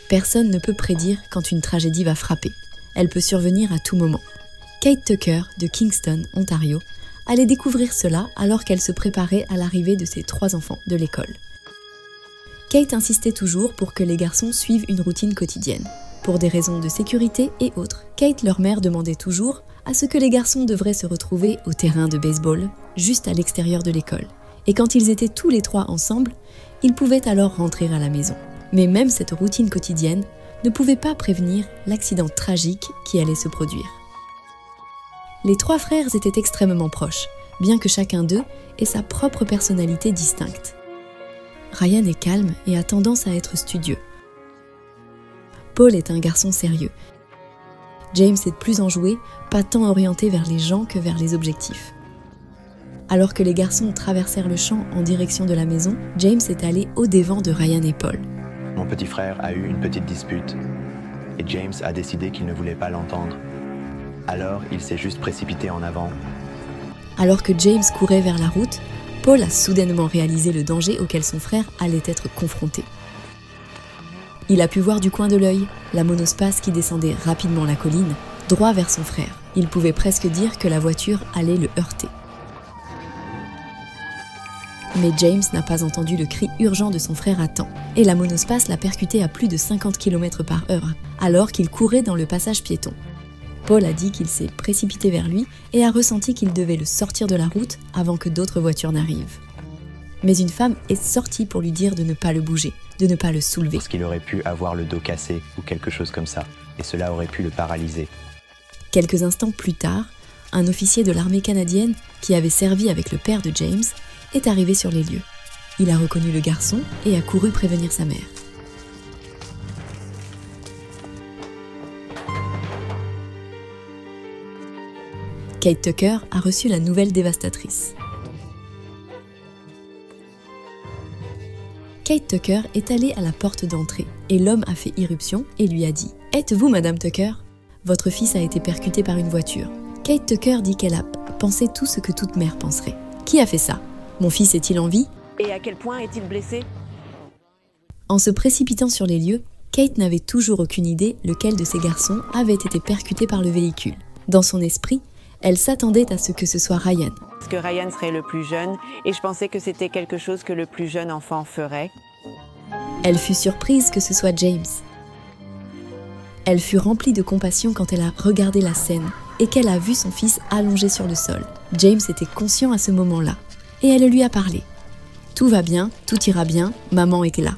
Personne ne peut prédire quand une tragédie va frapper. Elle peut survenir à tout moment. Kate Tucker, de Kingston, Ontario, allait découvrir cela alors qu'elle se préparait à l'arrivée de ses 3 enfants de l'école. Kate insistait toujours pour que les garçons suivent une routine quotidienne. Pour des raisons de sécurité et autres, Kate, leur mère, demandait toujours à ce que les garçons devraient se retrouver au terrain de baseball, juste à l'extérieur de l'école. Et quand ils étaient tous les 3 ensemble, ils pouvaient alors rentrer à la maison. Mais même cette routine quotidienne ne pouvait pas prévenir l'accident tragique qui allait se produire. Les 3 frères étaient extrêmement proches, bien que chacun d'eux ait sa propre personnalité distincte. Ryan est calme et a tendance à être studieux. Paul est un garçon sérieux. James est plus enjoué, pas tant orienté vers les gens que vers les objectifs. Alors que les garçons traversèrent le champ en direction de la maison, James est allé au-devant de Ryan et Paul. Mon petit frère a eu une petite dispute et James a décidé qu'il ne voulait pas l'entendre. Alors il s'est juste précipité en avant. Alors que James courait vers la route, Paul a soudainement réalisé le danger auquel son frère allait être confronté. Il a pu voir du coin de l'œil la monospace qui descendait rapidement la colline, droit vers son frère. Il pouvait presque dire que la voiture allait le heurter. Mais James n'a pas entendu le cri urgent de son frère à temps, et la monospace l'a percuté à plus de 50 km/h, alors qu'il courait dans le passage piéton. Paul a dit qu'il s'est précipité vers lui et a ressenti qu'il devait le sortir de la route avant que d'autres voitures n'arrivent. Mais une femme est sortie pour lui dire de ne pas le bouger, de ne pas le soulever. Parce qu'il aurait pu avoir le dos cassé ou quelque chose comme ça, et cela aurait pu le paralyser. Quelques instants plus tard, un officier de l'armée canadienne qui avait servi avec le père de James est arrivé sur les lieux. Il a reconnu le garçon et a couru prévenir sa mère. Kate Tucker a reçu la nouvelle dévastatrice. Kate Tucker est allée à la porte d'entrée et l'homme a fait irruption et lui a dit « Êtes-vous Madame Tucker ? Votre fils a été percuté par une voiture. » Kate Tucker dit qu'elle a pensé tout ce que toute mère penserait. « Qui a fait ça ? Mon fils est-il en vie ? Et à quel point est-il blessé ? » En se précipitant sur les lieux, Kate n'avait toujours aucune idée lequel de ses garçons avait été percuté par le véhicule. Dans son esprit, elle s'attendait à ce que ce soit Ryan. Parce que Ryan serait le plus jeune, et je pensais que c'était quelque chose que le plus jeune enfant ferait. Elle fut surprise que ce soit James. Elle fut remplie de compassion quand elle a regardé la scène et qu'elle a vu son fils allongé sur le sol. James était conscient à ce moment-là, et elle lui a parlé. « Tout va bien, tout ira bien, maman est là. »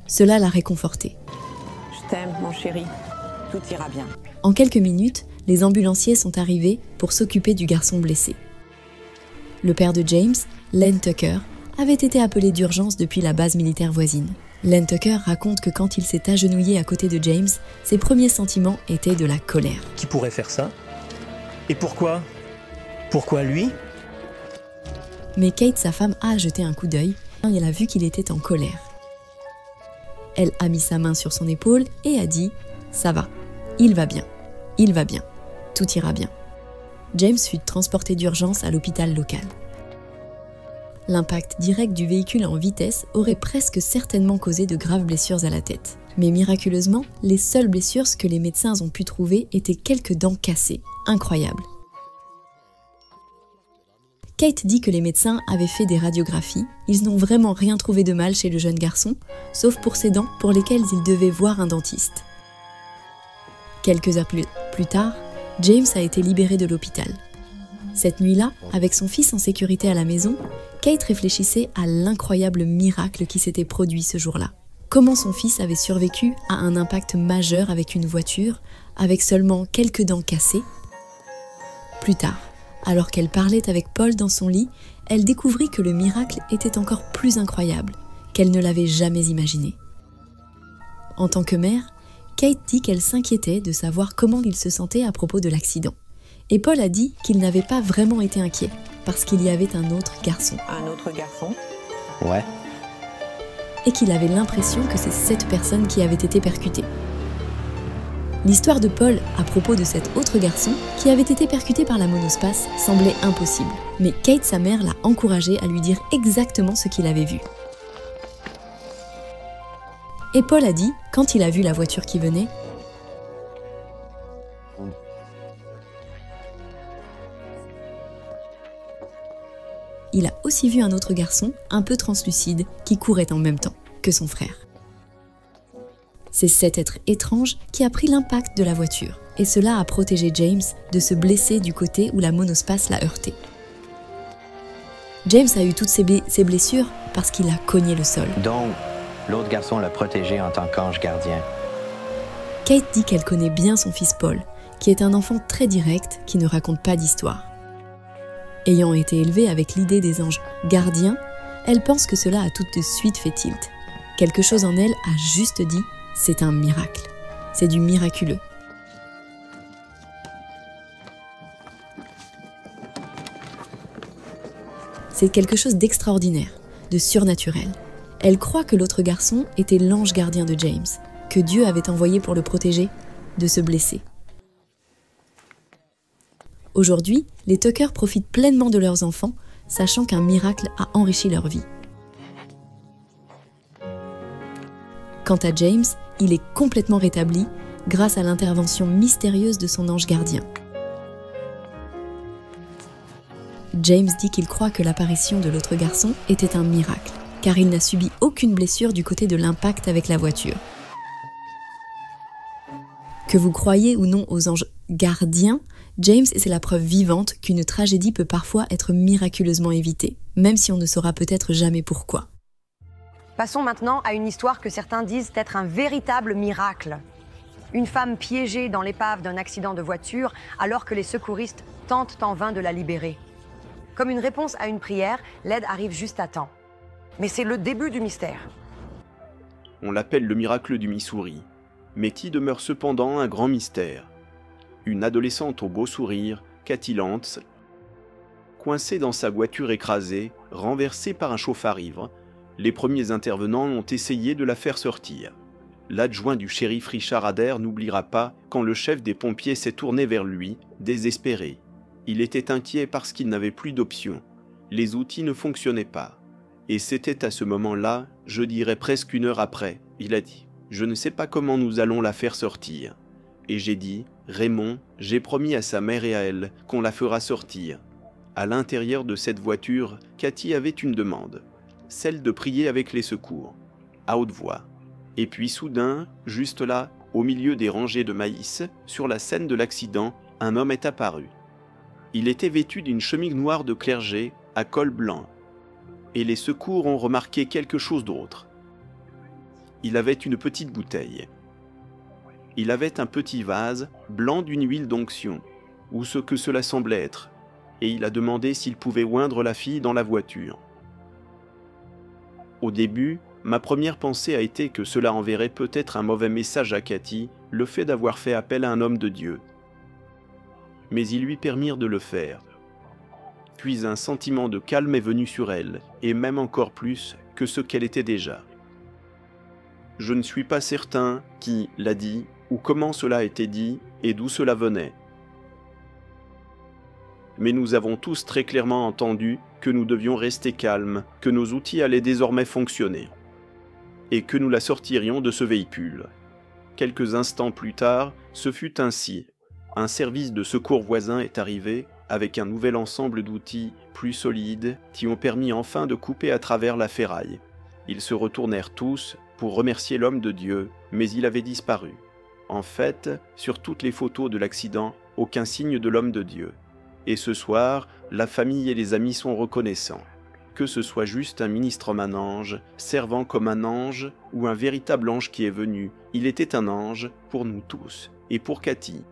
Cela l'a réconforté. « Je t'aime, mon chéri, tout ira bien. » En quelques minutes, les ambulanciers sont arrivés pour s'occuper du garçon blessé. Le père de James, Len Tucker, avait été appelé d'urgence depuis la base militaire voisine. Len Tucker raconte que quand il s'est agenouillé à côté de James, ses premiers sentiments étaient de la colère. Qui pourrait faire ça? Et pourquoi? Pourquoi lui? Mais Kate, sa femme, a jeté un coup d'œil et elle a vu qu'il était en colère. Elle a mis sa main sur son épaule et a dit « Ça va, il va bien, il va bien, tout ira bien. » James fut transporté d'urgence à l'hôpital local. L'impact direct du véhicule en vitesse aurait presque certainement causé de graves blessures à la tête. Mais miraculeusement, les seules blessures que les médecins ont pu trouver étaient quelques dents cassées. Incroyable. Kate dit que les médecins avaient fait des radiographies. Ils n'ont vraiment rien trouvé de mal chez le jeune garçon, sauf pour ses dents pour lesquelles il devait voir un dentiste. Quelques heures plus tard, James a été libéré de l'hôpital. Cette nuit-là, avec son fils en sécurité à la maison, Kate réfléchissait à l'incroyable miracle qui s'était produit ce jour-là. Comment son fils avait survécu à un impact majeur avec une voiture, avec seulement quelques dents cassées. Plus tard, alors qu'elle parlait avec Paul dans son lit, elle découvrit que le miracle était encore plus incroyable, qu'elle ne l'avait jamais imaginé. En tant que mère, Kate dit qu'elle s'inquiétait de savoir comment il se sentait à propos de l'accident. Et Paul a dit qu'il n'avait pas vraiment été inquiet, parce qu'il y avait un autre garçon. Un autre garçon? Ouais. Et qu'il avait l'impression que c'est cette personne qui avait été percutée. L'histoire de Paul à propos de cet autre garçon qui avait été percuté par la monospace semblait impossible. Mais Kate, sa mère, l'a encouragé à lui dire exactement ce qu'il avait vu. Et Paul a dit, quand il a vu la voiture qui venait, il a aussi vu un autre garçon, un peu translucide, qui courait en même temps que son frère. C'est cet être étrange qui a pris l'impact de la voiture, et cela a protégé James de se blesser du côté où la monospace l'a heurté. James a eu toutes ces blessures parce qu'il a cogné le sol. Donc, l'autre garçon l'a protégé en tant qu'ange gardien. Kate dit qu'elle connaît bien son fils Paul, qui est un enfant très direct qui ne raconte pas d'histoire. Ayant été élevée avec l'idée des anges gardiens, elle pense que cela a tout de suite fait tilt. Quelque chose en elle a juste dit « c'est un miracle ». C'est du miraculeux. C'est quelque chose d'extraordinaire, de surnaturel. Elle croit que l'autre garçon était l'ange gardien de James, que Dieu avait envoyé pour le protéger de se blesser. Aujourd'hui, les Tucker profitent pleinement de leurs enfants, sachant qu'un miracle a enrichi leur vie. Quant à James, il est complètement rétabli grâce à l'intervention mystérieuse de son ange gardien. James dit qu'il croit que l'apparition de l'autre garçon était un miracle, car il n'a subi aucune blessure du côté de l'impact avec la voiture. Que vous croyez ou non aux anges gardiens, James est la preuve vivante qu'une tragédie peut parfois être miraculeusement évitée, même si on ne saura peut-être jamais pourquoi. Passons maintenant à une histoire que certains disent être un véritable miracle. Une femme piégée dans l'épave d'un accident de voiture alors que les secouristes tentent en vain de la libérer. Comme une réponse à une prière, l'aide arrive juste à temps. Mais c'est le début du mystère. On l'appelle le miracle du Missouri, mais qui demeure cependant un grand mystère. Une adolescente au beau sourire, Kathy Lantz, coincée dans sa voiture écrasée, renversée par un chauffard-ivre, les premiers intervenants ont essayé de la faire sortir. L'adjoint du shérif Richard Adair n'oubliera pas quand le chef des pompiers s'est tourné vers lui, désespéré. Il était inquiet parce qu'il n'avait plus d'option. Les outils ne fonctionnaient pas. Et c'était à ce moment-là, je dirais presque une heure après, il a dit « Je ne sais pas comment nous allons la faire sortir. » Et j'ai dit « Raymond, j'ai promis à sa mère et à elle qu'on la fera sortir. » À l'intérieur de cette voiture, Kathy avait une demande, celle de prier avec les secours, à haute voix. Et puis soudain, juste là, au milieu des rangées de maïs, sur la scène de l'accident, un homme est apparu. Il était vêtu d'une chemise noire de clergé à col blanc. Et les secours ont remarqué quelque chose d'autre. Il avait une petite bouteille. Il avait un petit vase blanc d'une huile d'onction, ou ce que cela semblait être, et il a demandé s'il pouvait oindre la fille dans la voiture. Au début, ma première pensée a été que cela enverrait peut-être un mauvais message à Kathy, le fait d'avoir fait appel à un homme de Dieu. Mais ils lui permirent de le faire. Puis un sentiment de calme est venu sur elle, et même encore plus que ce qu'elle était déjà. Je ne suis pas certain qui l'a dit, ou comment cela a été dit, et d'où cela venait. Mais nous avons tous très clairement entendu que nous devions rester calmes, que nos outils allaient désormais fonctionner, et que nous la sortirions de ce véhicule. Quelques instants plus tard, ce fut ainsi. Un service de secours voisin est arrivé avec un nouvel ensemble d'outils plus solides qui ont permis enfin de couper à travers la ferraille. Ils se retournèrent tous pour remercier l'homme de Dieu, mais il avait disparu. En fait, sur toutes les photos de l'accident, aucun signe de l'homme de Dieu. Et ce soir, la famille et les amis sont reconnaissants. Que ce soit juste un ministre homme, un ange, servant comme un ange, ou un véritable ange qui est venu, il était un ange pour nous tous, et pour Kathy.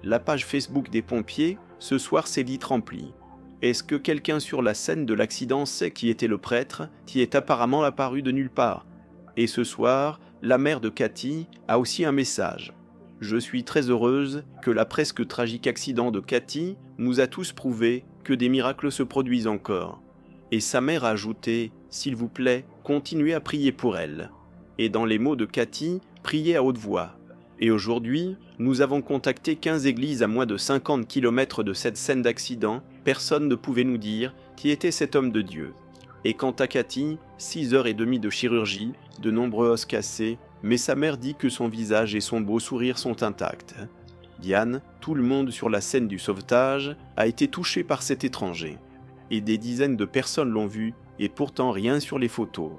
La page Facebook des pompiers, ce soir s'est vite remplie. Est-ce que quelqu'un sur la scène de l'accident sait qui était le prêtre, qui est apparemment apparu de nulle part? Et ce soir, la mère de Kathy a aussi un message. Je suis très heureuse que la presque tragique accident de Kathy nous a tous prouvé que des miracles se produisent encore. Et sa mère a ajouté « S'il vous plaît, continuez à prier pour elle. » Et dans les mots de Kathy, priez à haute voix. Et aujourd'hui, nous avons contacté 15 églises à moins de 50 km de cette scène d'accident. Personne ne pouvait nous dire qui était cet homme de Dieu. Et quant à Kathy, 6h30 de chirurgie, de nombreux os cassés, mais sa mère dit que son visage et son beau sourire sont intacts. Diane, tout le monde sur la scène du sauvetage, a été touché par cet étranger. Et des dizaines de personnes l'ont vu, et pourtant rien sur les photos.